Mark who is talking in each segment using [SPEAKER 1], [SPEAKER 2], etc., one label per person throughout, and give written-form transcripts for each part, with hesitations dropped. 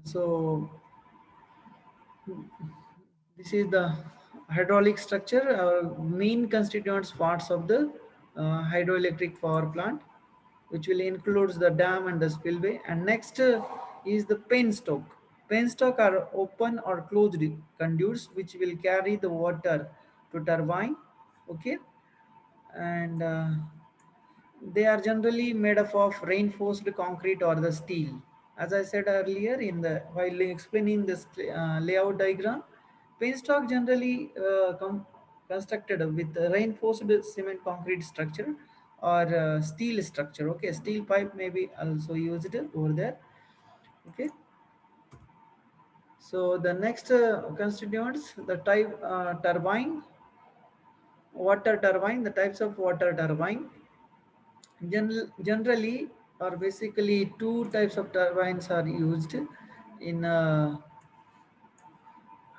[SPEAKER 1] So this is the hydraulic structure, main constituents parts of the hydroelectric power plant, which will includes the dam and the spillway. And next is the penstock. Penstock are open or closed conduits which will carry the water to turbine. Okay, and they are generally made up of reinforced concrete or the steel. As I said earlier, in the while explaining this layout diagram, penstock generally constructed with reinforced cement concrete structure or steel structure. Okay, steel pipe may be also used over there. Okay, so the next constituents, the type turbine, water turbine, the types of water turbine. Generally, or basically, two types of turbines are used in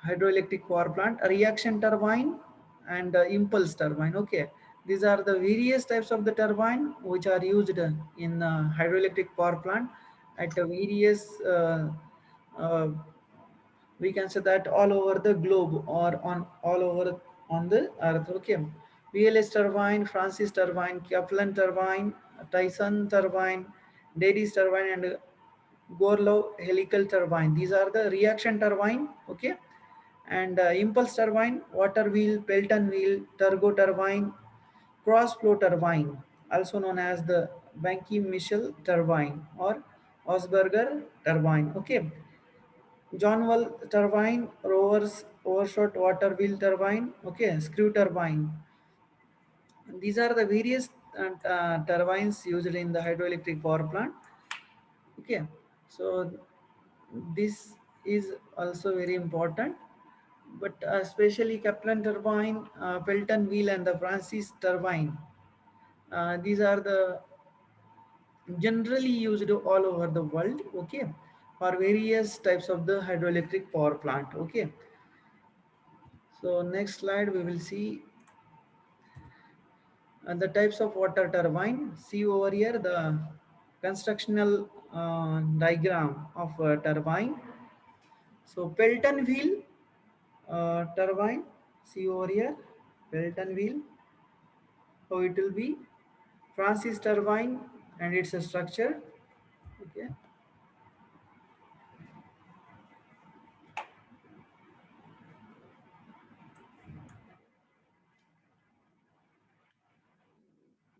[SPEAKER 1] hydroelectric power plant: a reaction turbine and impulse turbine. Okay, these are the various types of the turbine which are used in hydroelectric power plant at various uh, we can say that all over the globe or on all over on the earth. Okay, VLS turbine, Francis turbine, Kaplan turbine, Tyson turbine, Davies turbine, and Gorlow helical turbine. These are the reaction turbine. Okay, and impulse turbine, water wheel, Pelton wheel, turbo turbine, cross flow turbine, also known as the Banki Michel turbine or Osberger turbine. Okay, John Wall turbine, Rovers overshot water wheel turbine, okay, screw turbine. These are the various turbines used in the hydroelectric power plant. Okay, so this is also very important. But especially Kaplan turbine, Pelton wheel, and the Francis turbine. These are the generally used all over the world. Okay, for various types of the hydroelectric power plant. Okay. So next slide we will see the types of water turbine. See over here the constructional diagram of turbine. So Pelton wheel turbine. See over here Pelton wheel. How it will be. Francis turbine and its structure. Okay.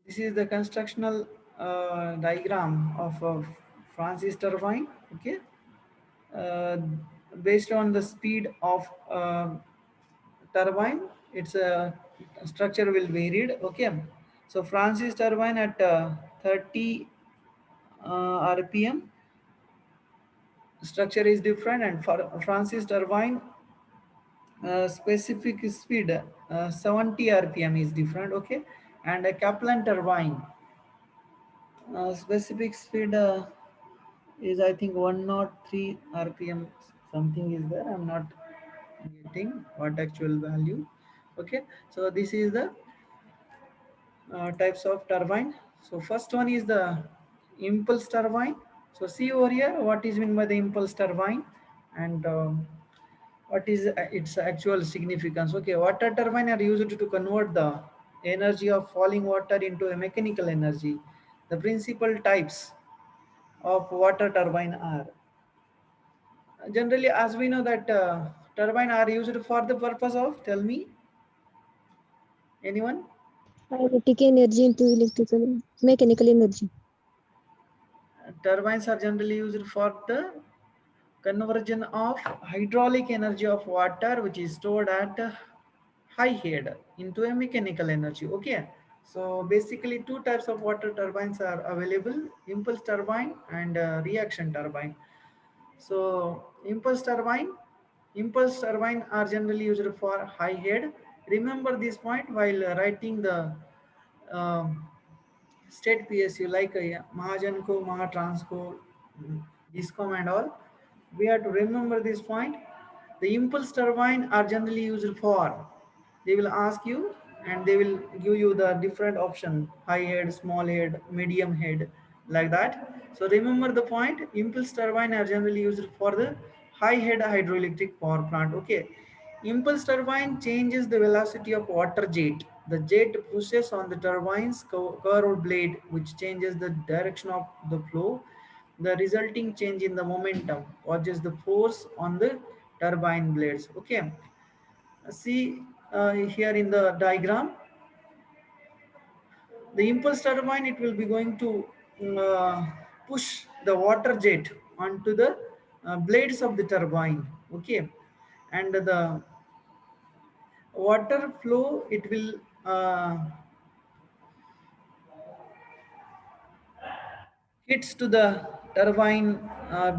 [SPEAKER 1] This is the constructional diagram of Francis turbine. Okay. uh, Based on the speed of turbine, its structure will varied. Okay, so Francis turbine at 30 rpm structure is different, and for Francis turbine specific speed 70 rpm is different. Okay, and a Kaplan turbine specific speed is I think 103 rpm something is there. I'm not getting what actual value. Okay, so this is the types of turbine. So first one is the impulse turbine. So see over here what is meant by the impulse turbine and what is its actual significance. Okay, water turbine are used to convert the energy of falling water into a mechanical energy. The principal types of water turbine are generally, as we know that turbine are used for the purpose of, tell me, anyone?
[SPEAKER 2] Kinetic energy into electrical, mechanical energy.
[SPEAKER 1] Turbines are generally used for the conversion of hydraulic energy of water which is stored at high head into a mechanical energy. Okay, so basically two types of water turbines are available: impulse turbine and reaction turbine. So impulse turbine are generally used for high head. Remember this point while writing the um, state PSU like Mahajanko, Mahatransco, Discom and all. We have to remember this point. The impulse turbine are generally used for, they will ask you and they will give you the different option: high head, small head, medium head, like that. So remember the point, impulse turbine are generally used for the high head hydroelectric power plant. Okay, impulse turbine changes the velocity of water jet. The jet pushes on the turbine's curved blade, which changes the direction of the flow. The resulting change in the momentum causes the force on the turbine blades. Okay, see here in the diagram, the impulse turbine, it will be going to uh, push the water jet onto the blades of the turbine. Okay, and the water flow, it will hits to the turbine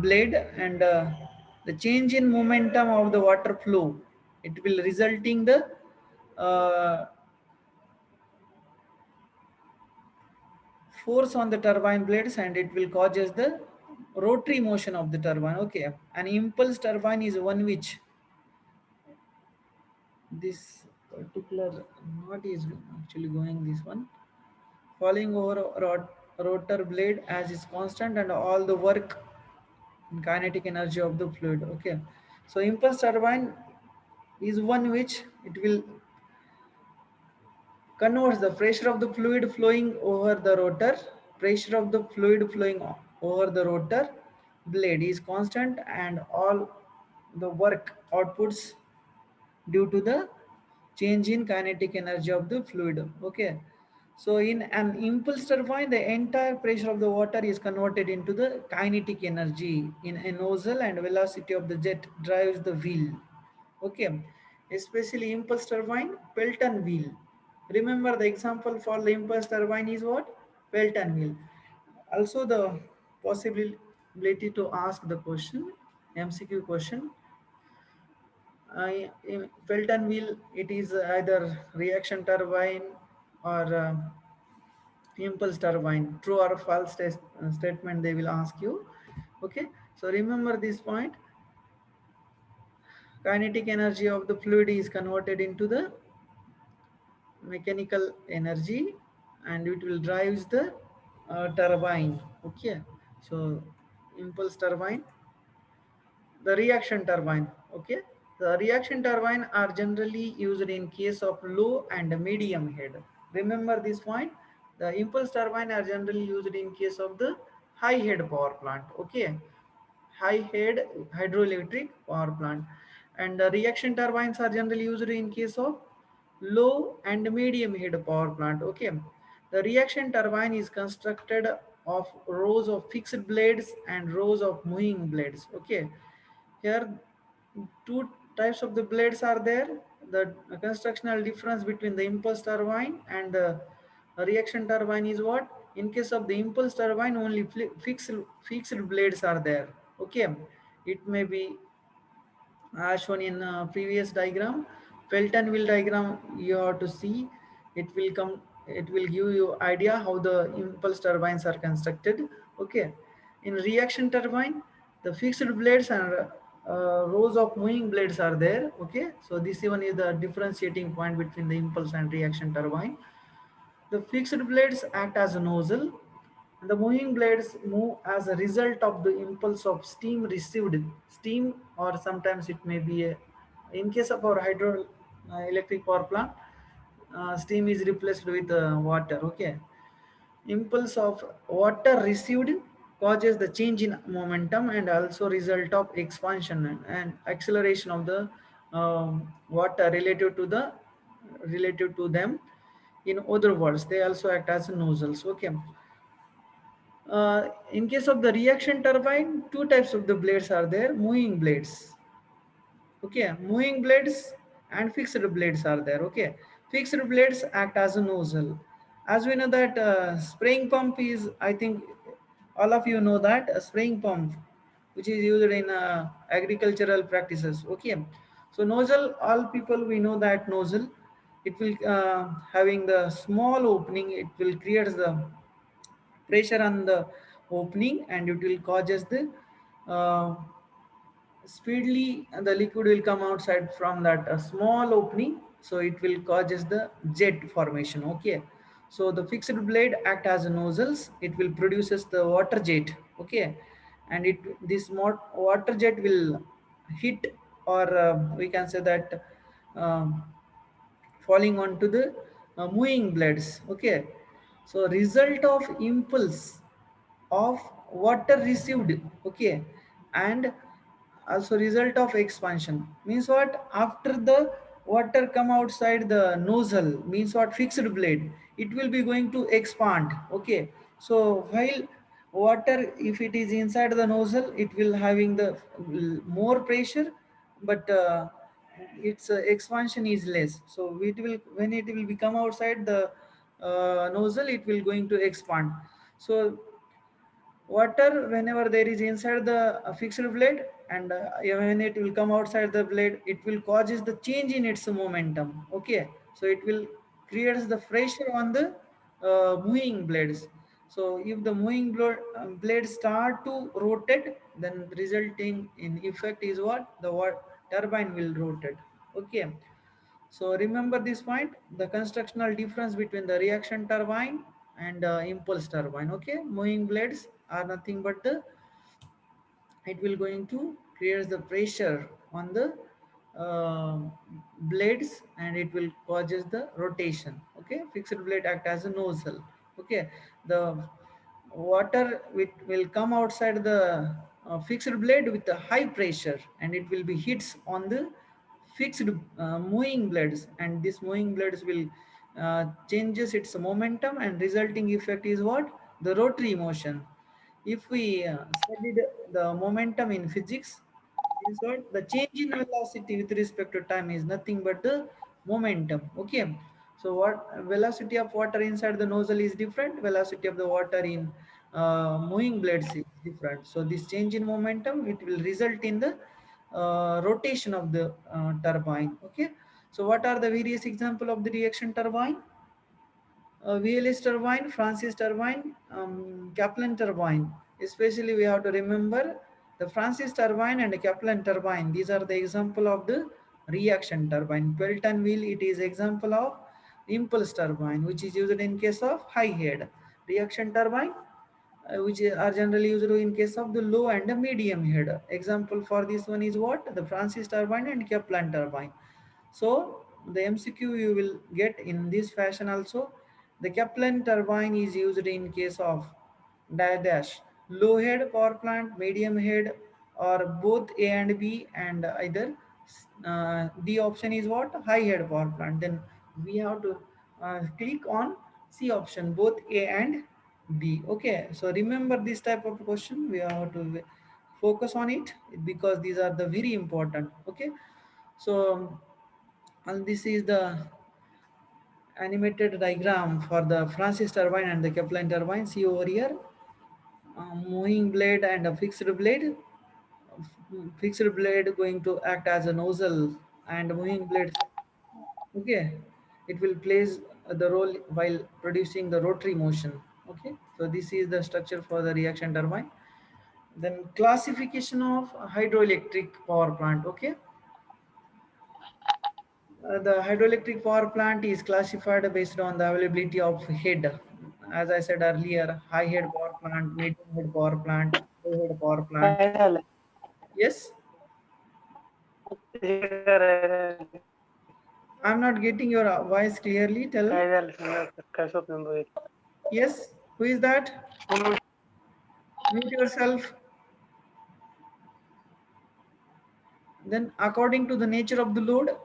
[SPEAKER 1] blade, and the change in momentum of the water flow, it will resulting the uh, force on the turbine blades, and it will causes the rotary motion of the turbine. Okay, an impulse turbine is one which this particular not is actually going this one, falling over rotor blade as is constant, and all the work and kinetic energy of the fluid. Okay, so impulse turbine is one which it will converts the pressure of the fluid flowing over the rotor. Pressure of the fluid flowing over the rotor blade is constant, and all the work outputs due to the change in kinetic energy of the fluid. Okay, so in an impulse turbine, the entire pressure of the water is converted into the kinetic energy in a nozzle, and velocity of the jet drives the wheel. Okay, especially impulse turbine, Pelton wheel. Remember the example for the impulse turbine is what? Pelton wheel. Also the possibility to ask the question, MCQ question, Pelton wheel, it is either reaction turbine or impulse turbine. True or false statement they will ask you. Okay, so remember this point. Kinetic energy of the fluid is converted into the mechanical energy, and it will drives the turbine. Okay, so impulse turbine, the reaction turbine. Okay, the reaction turbine are generally used in case of low and medium head. Remember this point, the impulse turbine are generally used in case of the high head power plant. Okay, high head hydroelectric power plant, and the reaction turbines are generally used in case of low and medium head power plant. Okay, the reaction turbine is constructed of rows of fixed blades and rows of moving blades. Okay, here two types of the blades are there. The constructional difference between the impulse turbine and the reaction turbine is what? In case of the impulse turbine, only fixed blades are there. Okay, it may be as shown in previous diagram. Pelton wheel diagram you have to see. It will give you idea how the impulse turbines are constructed. Okay, in reaction turbine, the fixed blades and rows of moving blades are there. Okay, so this one is the differentiating point between the impulse and reaction turbine. The fixed blades act as a nozzle, and the moving blades move as a result of the impulse of steam received. Steam, or sometimes it may be in case of our hydro electric power plant, steam is replaced with water. Okay, impulse of water received causes the change in momentum, and also result of expansion and acceleration of the water relative to them. In other words, they also act as nozzles. Okay, in case of the reaction turbine, two types of the blades are there, moving blades. Okay, moving blades and fixed blades are there. Okay, fixed blades act as a nozzle. As we know that spraying pump is, I think all of you know that a spraying pump, which is used in agricultural practices. Okay, so nozzle, all people we know that nozzle, it will having the small opening, it will create the pressure on the opening, and it will causes the uh, speedily the liquid will come outside from that small opening, so it will causes the jet formation. Okay, So the fixed blade act as nozzles. It will produces the water jet. Okay, and this water jet will hit, or we can say that um, falling onto the moving blades. Okay, so result of impulse of water received. Okay, and also result of expansion means what, after the water come outside the nozzle means what, fixed blade, it will be going to expand. Okay, so while water, if it is inside the nozzle, it will having the more pressure, but its expansion is less. So it will, when it will become outside the nozzle, it will going to expand. So water, whenever there is inside the fixed blade, and when it will come outside the blade, it will causes the change in its momentum. Okay, so it will creates the pressure on the moving blades. So if the moving blade start to rotate, then resulting in effect is what, the turbine will rotate. Okay, so remember this point, the constructional difference between the reaction turbine and impulse turbine. Okay, moving blades are nothing but the, it will going to create the pressure on the uh, blades, and it will causes the rotation. Okay, fixed blade act as a nozzle. Okay, the water will come outside the fixed blade with a high pressure, and it will be hits on the fixed moving blades, and this moving blades will changes its momentum, and resulting effect is what, the rotary motion. If we studied the momentum in physics, means what, the change in velocity with respect to time is nothing but the momentum. Okay, so what velocity of water inside the nozzle is different, velocity of the water in moving blades is different. So this change in momentum, it will result in the rotation of the turbine. Okay, so what are the various example of the reaction turbine? VLS turbine, Francis turbine, Kaplan turbine. Especially we have to remember the Francis turbine and Kaplan turbine. These are the example of the reaction turbine. Pelton wheel, it is example of impulse turbine, which is used in case of high head. Reaction turbine, which are generally used in case of the low and the medium head. Example for this one is what? The Francis turbine and Kaplan turbine. So the MCQ you will get in this fashion also. The Kaplan turbine is used in case of dash low head power plant, medium head, or both A and B, and either D option is what, high head power plant. Then we have to click on C option, both A and B. Okay, so remember this type of question. We have to focus on it because these are the very important. Okay, so and this is the animated diagram for the Francis turbine and the Kaplan turbine. See over here, moving blade and a fixed blade. Fixed blade going to act as a nozzle, and moving blades. Okay, it will plays the role while producing the rotary motion. Okay, so this is the structure for the reaction turbine. Then classification of hydroelectric power plant. Okay, the hydroelectric power plant is classified based on the availability of head. As I said earlier, high head power plant, medium head power plant, low head power plant.
[SPEAKER 3] काय झालं
[SPEAKER 1] Yes,
[SPEAKER 3] हे करायला
[SPEAKER 1] I'm not getting your voice clearly. Tell.
[SPEAKER 3] काय झालं सांगा काय स्वप्न बघितलं
[SPEAKER 1] Yes, who is that? Mute yourself. Then, according to the nature of the load,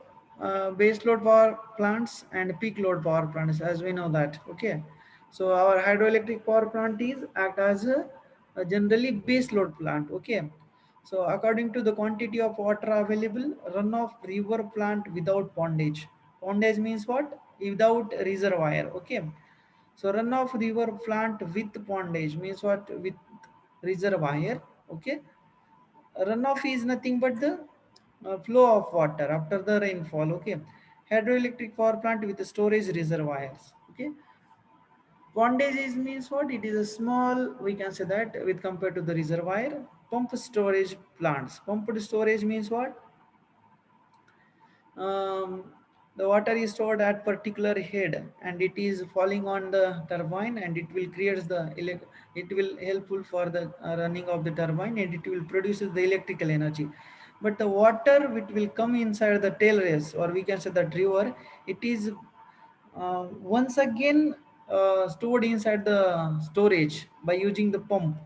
[SPEAKER 1] base load power plants and peak load power plants, as we know that. Okay, so our hydroelectric power plant is act as a generally base load plant. Okay, so according to the quantity of water available, runoff river plant without pondage. Pondage means what? Without reservoir. Okay, so runoff river plant with pondage means what? With reservoir. Okay, runoff is nothing but the flow of water after the rainfall. Okay, hydroelectric power plant with storage reservoirs. Okay, pondage is means what, it is a small, we can say that, with compared to the reservoir. Pump storage plants, pumped storage means what, um, the water is stored at particular head and it is falling on the turbine, and it will create the it will helpful for the running of the turbine, and it will produce the electrical energy. But the water which will come inside the tail race, or we can say the river, it is once again stored inside the storage by using the pump.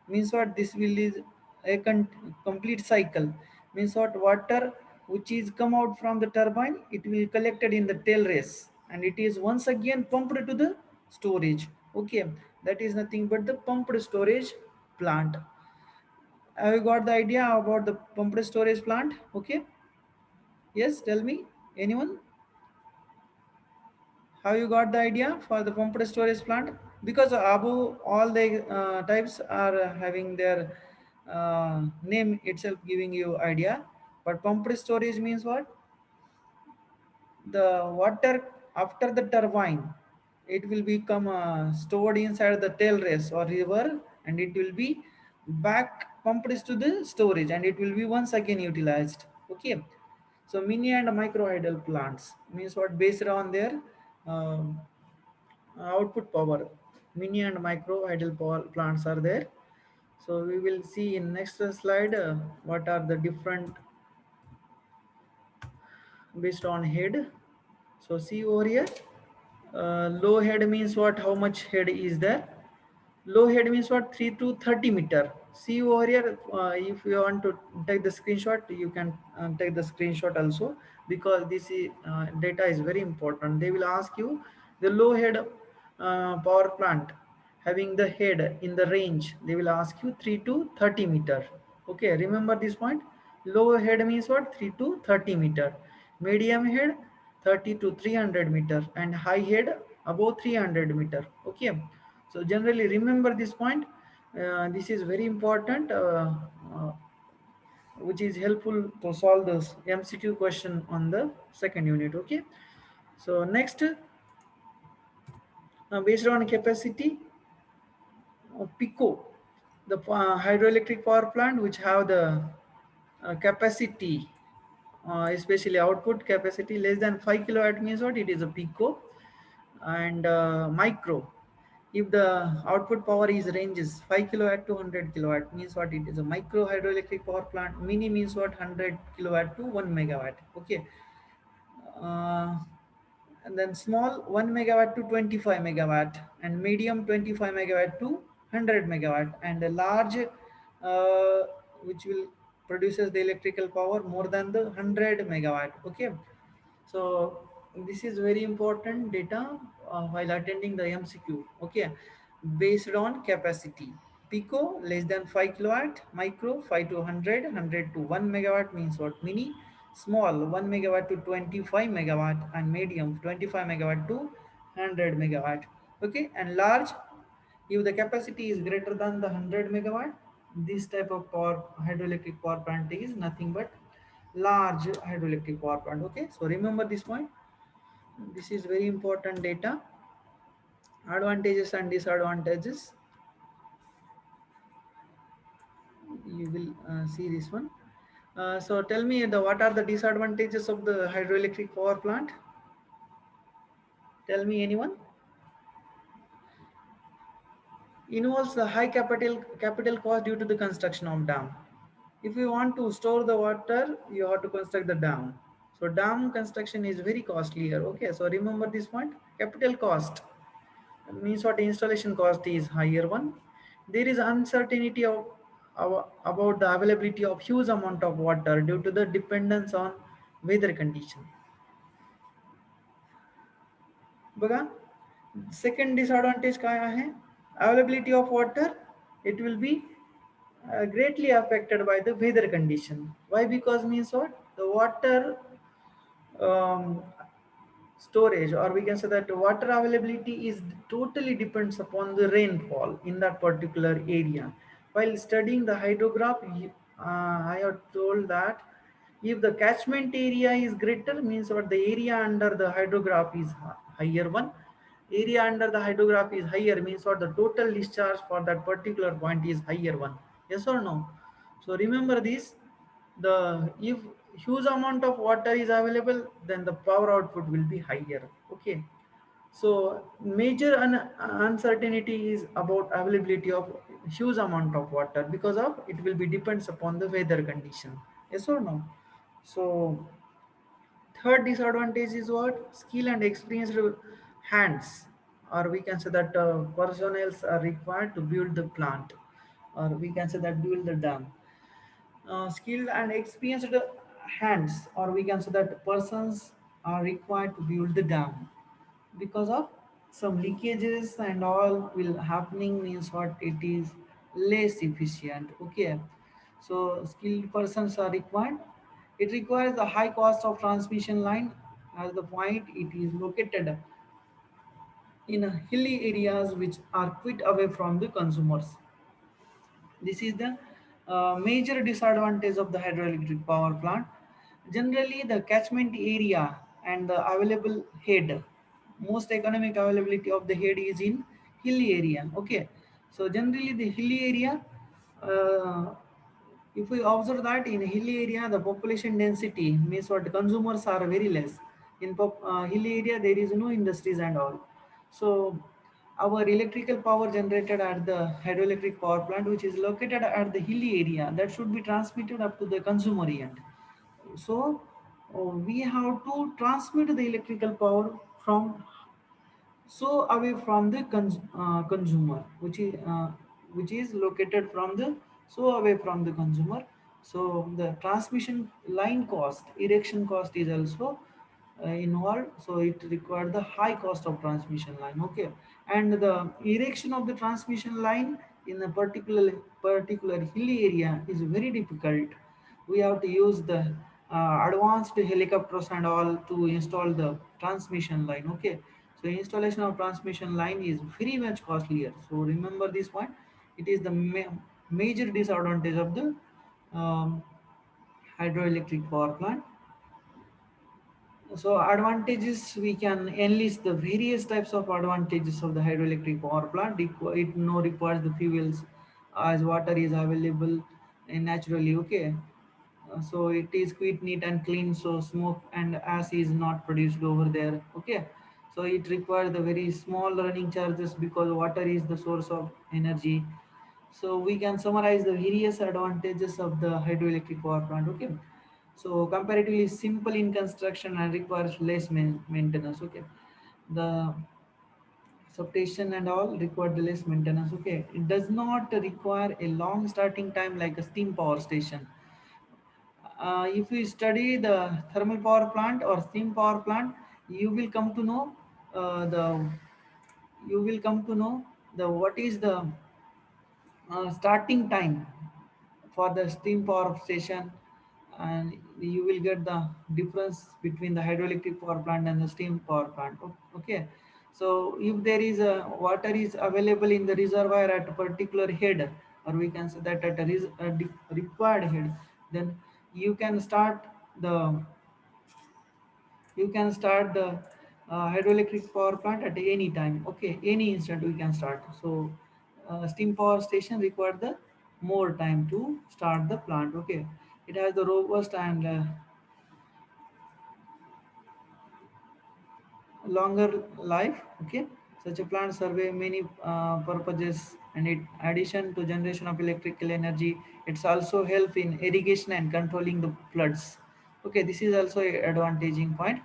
[SPEAKER 1] Means what, this will is a complete cycle. Means what, water which is come out from the turbine, it will collected in the tail race, and it is once again pumped to the storage. Okay, that is nothing but the pumped storage plant. Have you got the idea about the pumped storage plant? Okay, yes, tell me, anyone, how you got the idea for the pumped storage plant? Because above all the types are having their name itself giving you idea. But pumped storage means what? The water after the turbine, it will become stored inside the tail race or river, and it will be back pumped to the storage, and it will be once again utilized. Okay, so mini and micro hydel plants means what, based on their um, output power. Mini and micro hydel power plants are there. So we will see in next slide what are the different based on head. So see over here, low head means what, how much head is there? Low head means what, 3 to 30 meter. See over here, if you want to take the screenshot, you can take the screenshot also, because this is, data is very important. They will ask you the low head power plant having the head in the range, they will ask you 3 to 30 meter. Okay, remember this point. Low head means what, 3 to 30 meter. Medium head 30 to 300 meter, and high head above 300 meter. Okay, so generally remember this point. This is very important, uh, which is helpful to solve this MCQ question on the second unit. Okay, so next, based on capacity, PICO, the hydroelectric power plant which have the capacity, especially output capacity less than 5 kilowatt means what, it is a PICO. And micro, if the output power is ranges 5 kilowatt to 100 kilowatt means what, it is a micro hydroelectric power plant. Mini means what, 100 kilowatt to 1 megawatt. Okay, uh, and then small 1 megawatt to 25 megawatt, and medium 25 megawatt to 100 megawatt, and a large which will produces the electrical power more than the 100 megawatt. Okay, so this is very important data while attending the MCQ. Okay, based on capacity. Pico less than 5 kilowatt, micro 5 to 100, 100 to 1 megawatt means what, mini, small 1 megawatt to 25 megawatt, and medium 25 megawatt to 100 megawatt. Okay, and large, if the capacity is greater than the 100 megawatt, this type of power hydroelectric power plant is nothing but large hydroelectric power plant. Okay, so remember this point. This is very important data. Advantages and disadvantages, you will see this one. So tell me, what are the disadvantages of the hydroelectric power plant? Tell me, anyone. Involves the high capital cost due to the construction of dam. If you want to store the water, you have to construct the dam. So dam construction is very costly here. Okay, so remember this point. Capital cost means what, installation cost is higher one. There is uncertainty about the availability of huge amount of water due to the dependence on weather condition. बघा, second disadvantage काय आहे? Availability of water, it will be greatly affected by the weather condition. Why? Because means what, the water um, storage, or we can say that water availability is totally depends upon the rainfall in that particular area. While studying the hydrograph, I have told that if the catchment area is greater means what, the area under the hydrograph is higher one. Area under the hydrograph is higher means what, the total discharge for that particular point is higher one. Yes or no? So remember this, the if huge amount of water is available, then the power output will be higher. Okay. So major uncertainty is about availability of huge amount of water, because of it will be depends upon the weather condition. Yes or no? So third disadvantage is what? Skill and experienced hands, or we can say that personnel are required to build the plant, or we can say that build the dam. Skilled and experienced hands, or we can say that persons are required to build the dam, because of some leakages and all will happening, means what, it is less efficient. Okay, so skilled persons are required. It requires the high cost of transmission line, as the point it is located in hilly areas which are quite away from the consumers. This is the major disadvantage of the hydroelectric power plant. Generally, the catchment area and the available head, most economic availability of the head is in hilly area. Okay, so generally the hilly area, uh, if we observe that in hilly area, the population density means what, consumers are very less. In hilly area, there is no industries and all. So our electrical power generated at the hydroelectric power plant, which is located at the hilly area, that should be transmitted up to the consumer end. So we have to transmit the electrical power from so away from the consumer, which is located from the so away from the consumer. So the transmission line cost, erection cost is also involved, so it required the high cost of transmission line. Okay, and the erection of the transmission line in a particular hilly area is very difficult. We have to use the advanced helicopters and all to install the transmission line. Okay, so installation of transmission line is very much costlier. So remember this point. It is the major disadvantage of the um, hydroelectric power plant. So advantages, we can enlist the various types of advantages of the hydroelectric power plant. It no requires the fuels, as water is available naturally. Okay, so it is quite neat and clean, so smoke and ash is not produced over there. Okay, so it requires the very small running charges because water is the source of energy. So we can summarize the various advantages of the hydroelectric power plant. Okay, so comparatively simple in construction and requires less maintenance. Okay, the substation and all require the less maintenance. Okay, it does not require a long starting time like a steam power station. If you study the thermal power plant or steam power plant, you will come to know the you will come to know the what is the starting time for the steam power station, and you will get the difference between the hydroelectric power plant and the steam power plant. Okay, so if there is a water is available in the reservoir at a particular head, or we can say that at a required head, then you can start the the hydroelectric power plant at any time. Okay, any instant we can start. So steam power station require the more time to start the plant. Okay, it has the robust and longer life. Okay, such a plant survey many purposes, and it addition to generation of electrical energy, it's also help in irrigation and controlling the floods. Okay, this is also a advantaging point.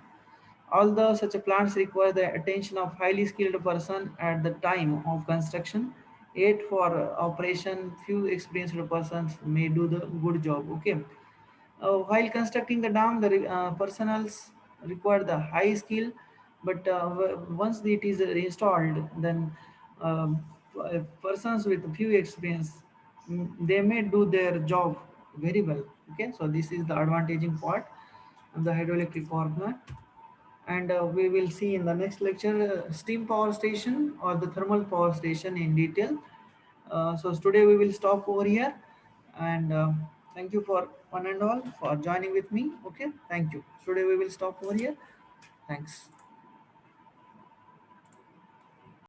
[SPEAKER 1] Although such plants require the attention of highly skilled person at the time of construction, yet for operation, few experienced persons may do the good job. Okay. While constructing the dam, the personals require the high skill, but once it is installed, then persons with few experience, they may do their job very well. Okay, so this is the advantaging part of the hydroelectric power plant. And we will see in the next lecture steam power station or the thermal power station in detail. So today we will stop over here, and thank you for one and all for joining with me. Okay, thank you. Today we will stop over here. Thanks.